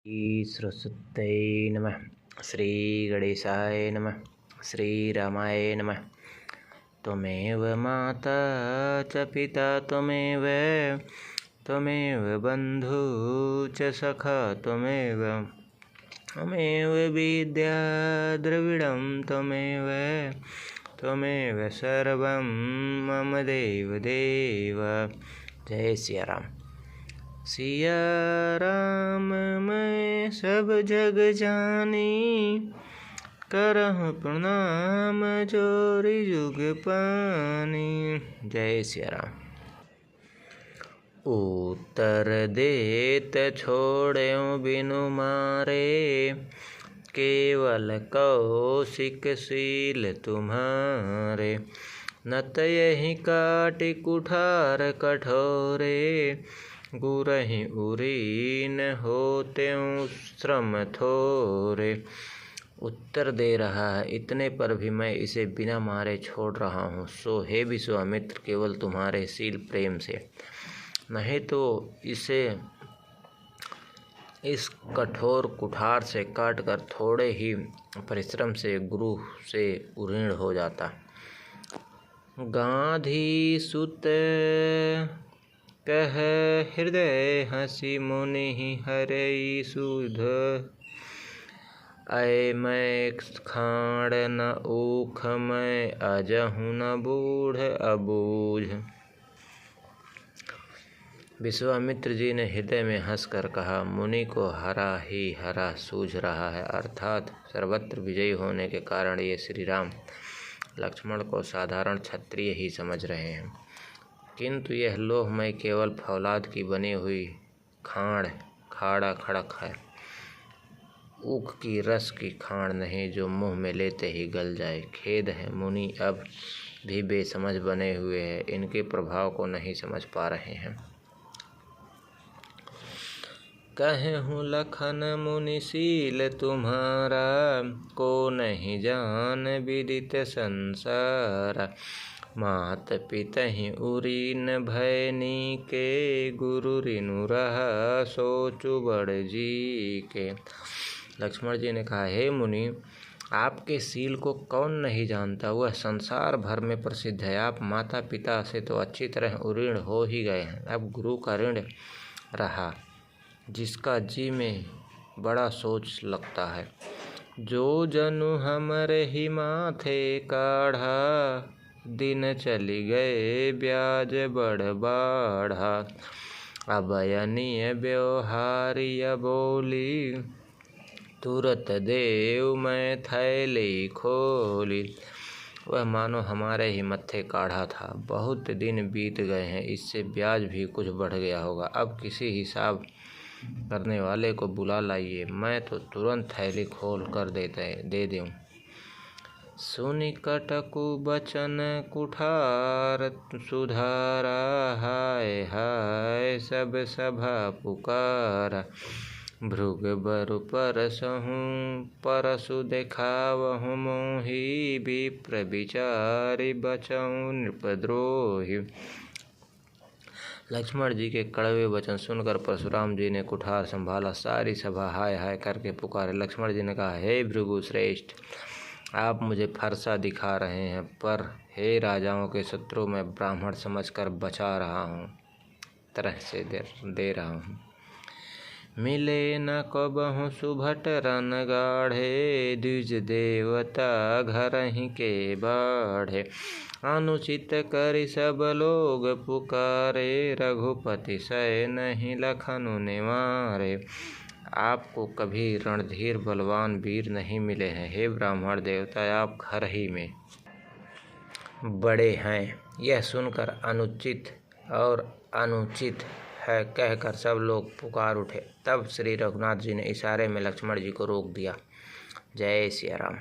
श्री सरस्वत्यै नमः। श्री गणेशाय नमः। श्री रामाय नमः। त्वमेव माता च पिता त्वमेव बन्धु च सखा त्वमेव विद्या द्रविडं त्वमेव सर्वं मम देव देव। जय सिया राम। सिया राम मैं सब जग जानी, करहु प्रणाम जोरी जुग पानी। जय सिया राम। उत्तर देत छोड़्यों बिनु मारे, केवल कौशिक शील तुम्हारे। नत यही काटि कुठार कठोरे, गुरहि उरी न होत्यों श्रम थोरे। उत्तर दे रहा है, इतने पर भी मैं इसे बिना मारे छोड़ रहा हूँ। सो हे विश्वामित्र, केवल तुम्हारे शील प्रेम से, नहीं तो इसे इस कठोर कुठार से काटकर थोड़े ही परिश्रम से गुरु से उरीण हो जाता। गांधी सुत कह हृदय हंसी, मुनि हरई सुध। ऐ मैं खांड न ऊख, मैं अजहु न बूढ़ अबूझ। विश्वामित्र जी ने हृदय में हंसकर कहा, मुनि को हरा ही हरा सूझ रहा है, अर्थात सर्वत्र विजयी होने के कारण ये श्री राम लक्ष्मण को साधारण क्षत्रिय ही समझ रहे हैं, किंतु यह लोह में केवल फौलाद की बनी हुई खाड़ा खड़क है, ऊख की रस की खाड़ नहीं जो मुंह में लेते ही गल जाए। खेद है, मुनि अब भी बेसमझ बने हुए हैं, इनके प्रभाव को नहीं समझ पा रहे हैं। कहूँ लखन मुनि शील तुम्हारा, को नहीं जान विदित संसार। मात पितहि उरी न भयनी के, गुरु ऋनु रहा सोचु बड़ जी के। लक्ष्मण जी ने कहा, हे मुनि, आपके शील को कौन नहीं जानता, वह संसार भर में प्रसिद्ध है। आप माता पिता से तो अच्छी तरह उरीण हो ही गए हैं, अब गुरु का ऋण रहा जिसका जी में बड़ा सोच लगता है। जो जनु हमरे ही माथे काढ़ा, दिन चली गए ब्याज बड़ बाढ़ा। अबयनीय व्यवहारिय बोली, तुरत देव मैं थैली खोली। वह मानो हमारे ही मत्थे काढ़ा था, बहुत दिन बीत गए हैं, इससे ब्याज भी कुछ बढ़ गया होगा। अब किसी हिसाब करने वाले को बुला लाइए, मैं तो तुरंत थैली खोल कर दे दूं। सुनि कटकु बचन कुठार, सुधारा हाय हाय सब सभा पुकारा। भृग बरु परसहु परसु देखावहु, मोहि विप्र विचारि बचऊं नृपद्रोही। लक्ष्मण जी के कड़वे वचन सुनकर परशुराम जी ने कुठार संभाला, सारी सभा हाय हाय करके पुकारे। लक्ष्मण जी ने कहा, हे भृगु श्रेष्ठ, आप मुझे फरसा दिखा रहे हैं, पर हे राजाओं के शत्रु, मैं ब्राह्मण समझकर बचा रहा हूँ, तरह से दे रहा हूँ। मिले न कबहु सुभट रन गाढ़े, द्विज देवता घर ही के बाढ़े। अनुचित करि सब लोग पुकारे, रघुपति सै नहीं लखनु ने मारे। आपको कभी रणधीर बलवान वीर नहीं मिले हैं, हे ब्राह्मण देवता, आप घर ही में बड़े हैं। यह सुनकर अनुचित और अनुचित है कहकर सब लोग पुकार उठे। तब श्री रघुनाथ जी ने इशारे में लक्ष्मण जी को रोक दिया। जय सिया राम।